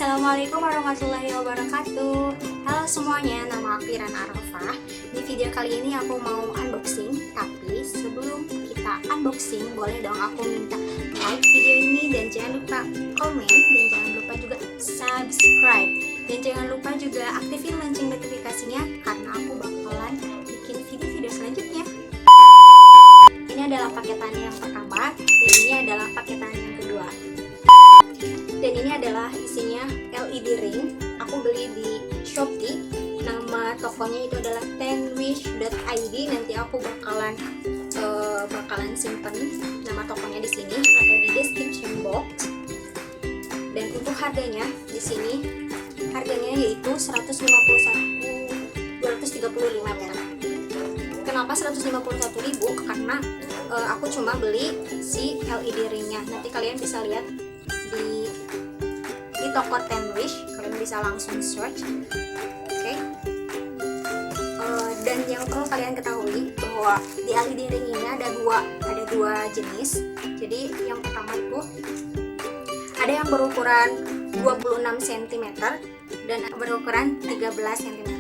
Assalamualaikum warahmatullahi wabarakatuh. Halo semuanya, nama aku Irana Arafah. Di video kali ini aku mau unboxing. Tapi sebelum kita unboxing, boleh dong aku minta like video ini. Dan jangan lupa komen. Dan jangan lupa juga subscribe. Dan jangan lupa juga aktifin lonceng notifikasinya, karena aku bakalan bikin video-video selanjutnya. Ini adalah paketan yang pertama. Dan ini adalah paketan yang kedua. Dan ini adalah isinya LED ring. Aku beli di Shopee. Nama tokonya itu adalah tenwish.id. Nanti aku bakalan simpen nama tokonya di sini atau di description box. Dan untuk harganya di sini harganya yaitu 235 perak. Kenapa 151.000? Karena aku cuma beli si LED ringnya. Nanti kalian bisa lihat di toko Tenwish, kalian bisa langsung search. Oke. Dan yang perlu kalian ketahui bahwa di LED ring ini ada dua jenis. Jadi yang pertama itu ada yang berukuran 26 cm dan berukuran 13 cm.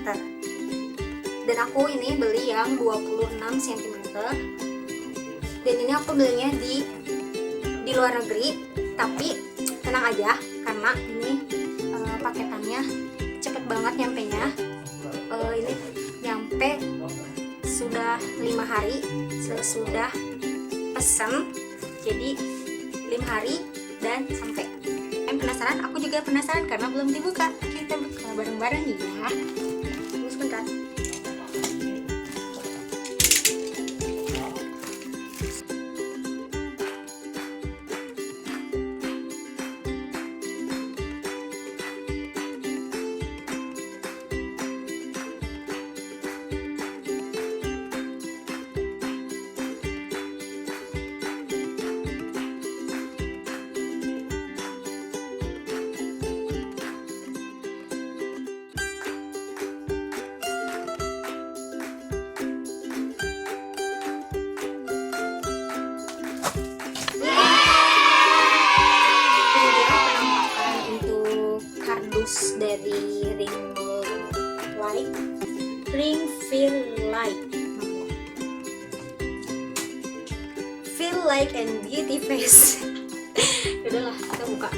Dan aku ini beli yang 26 cm. Dan ini aku belinya di luar negeri, tapi tenang aja karena ini paketannya cepet banget nyampenya. Ini nyampe sudah 5 hari sesudah pesen, jadi 5 hari dan sampai. Penasaran? Aku juga penasaran karena belum dibuka. Kita buka bareng-bareng ya. Tunggu sebentar. Dari ring feel like and beauty face. Udahlah, kita buka.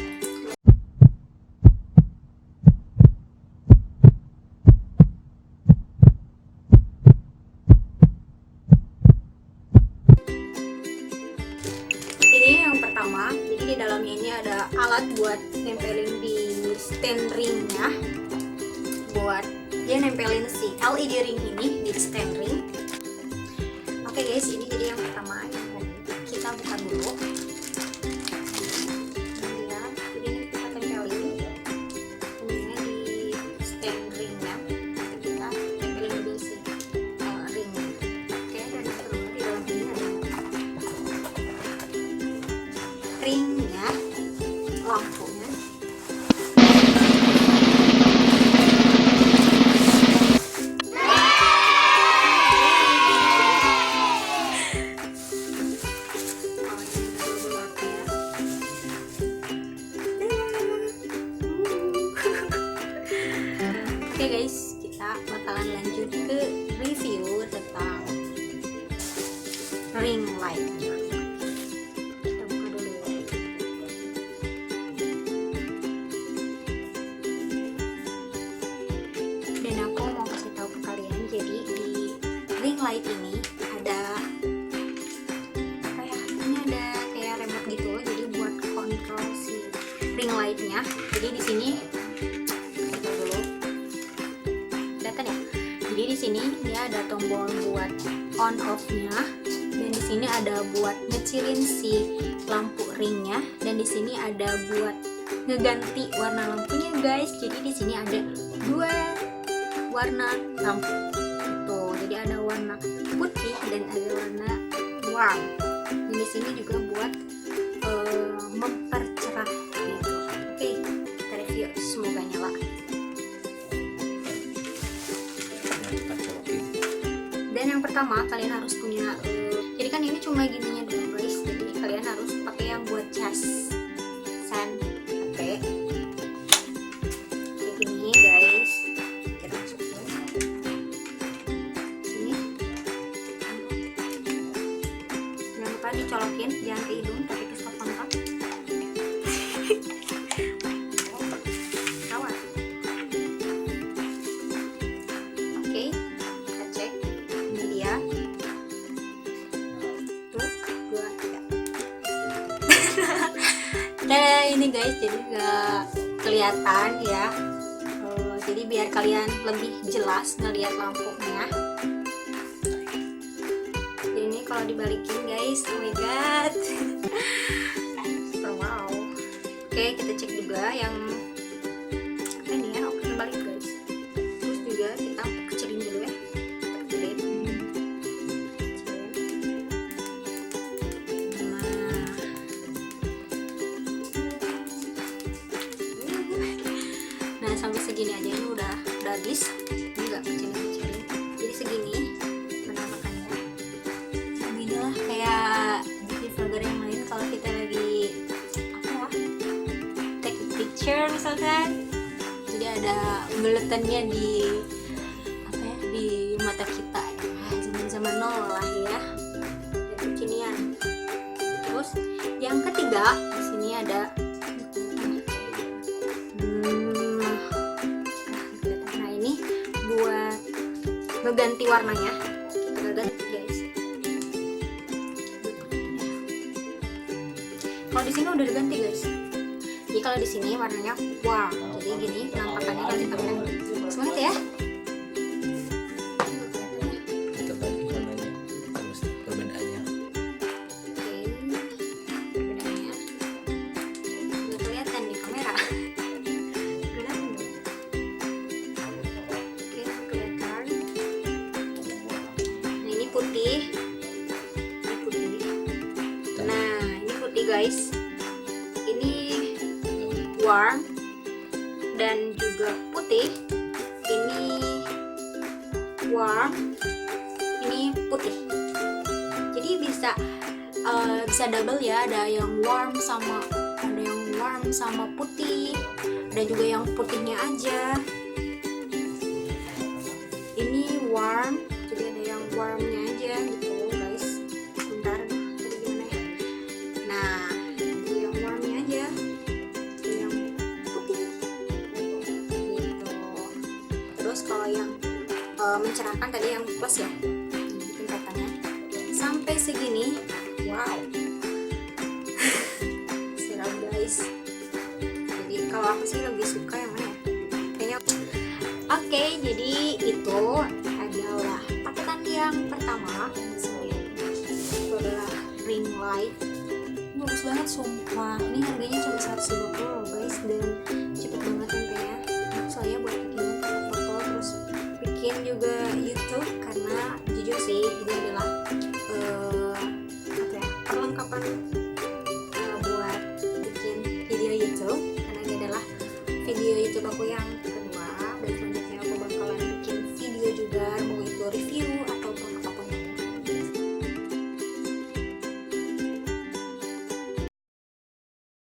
Ini yang pertama. Jadi di dalamnya ini ada alat buat nempelin di stand ringnya, buat dia nempelin si LED ring ini di stand ring. Oke guys, ini jadi yang pertama. Kita buka dulu. Ya, jadi ini kita tempelin ini di stand ringnya. Nanti kita tempelin dulu si ringnya. Oke, dan kedua di dalam ini ada ringnya, lampunya. Oke guys, kita bakalan lanjut ke review tentang ring lightnya. Kita buka dulu. Dan aku mau kasih tahu ke kalian, jadi di ring light ini ada apa ya? Ini ada kayak remote gitu, jadi buat kontrol si ring lightnya. Jadi di sini jadi di sini dia ada tombol buat on off-nya, dan di sini ada buat ngecilin si lampu ringnya, dan di sini ada buat ngeganti warna lampunya guys. Jadi di sini ada dua warna lampu. Tuh, jadi ada warna putih dan ada warna warm. Dan di sini juga buat mempercerah gitu. Oke, kita review. Semoga nyala. Dan yang pertama kalian harus punya jadi kan ini cuma gininya doang guys, jadi kalian harus pakai yang buat cas. guys, jangan ke hidung tapi ke stop kontak. Awas. Oke, kita cek. Ini dia. 1, 2, 3. Nah ini guys, jadi nggak kelihatan ya. Jadi biar kalian lebih jelas ngelihat lampunya. Jadi ini kalau dibalikin guys, oh my god. Super wow. Oke, kita cek juga yang ini ya, oke balik guys. Terus juga kita kecilin dulu ya. Kecilin. Nah sampai segini aja, ini udah habis. Ini nggak kecilin. Jadi segini penampakannya. Beginilah kayak di vlogger yang lain kalau kita lagi apa ya, take a picture misalkan. Jadi ada buletannya di apa ya, di mata kita ya. Zaman nol lah ya. Jadi kekinian. Terus yang ketiga di sini ada buat ngeganti warnanya. Kita ganti guys. Kalau di sini udah diganti guys. Jadi kalau di sini warnanya warm. Jadi gini penampakannya kalau kita pakai. Semangat ya. Kita bagi warnanya terus perbedaannya. Oke. Perbedaannya. Nggak kelihatan di kamera. Kelihatan nggak? Oke, kelihatan. Nah ini putih. Ini putih. Nah ini putih guys. Ini warm dan juga putih. Ini warm, ini putih. Jadi bisa double ya, ada yang warm sama putih, ada juga yang putihnya aja. Ini warm, jadi ada yang warmnya aja gitu guys. Bentar, tadi gimana ya? Nah, ini yang warmnya aja, ini yang putih gitu. Terus kalau yang mencerahkan tadi yang plus ya, tingkatannya sampai segini. Wow. Seram guys. Jadi kalau aku sih lebih suka yang mana ya? Kayaknya oke, jadi itu adalah paketan yang pertama. Itu adalah ring light. Bagus banget sumpah. Ini harganya cuma 150 loh guys, dan cepet banget nyampe-nya. Soalnya buat bikin foto terus bikin juga YouTube, karena jujur sih ini adalah apa ya, perlengkapan buat bikin video YouTube, karena ini adalah video YouTube aku yang kedua, dan selanjutnya aku bakalan bikin video juga, mau itu review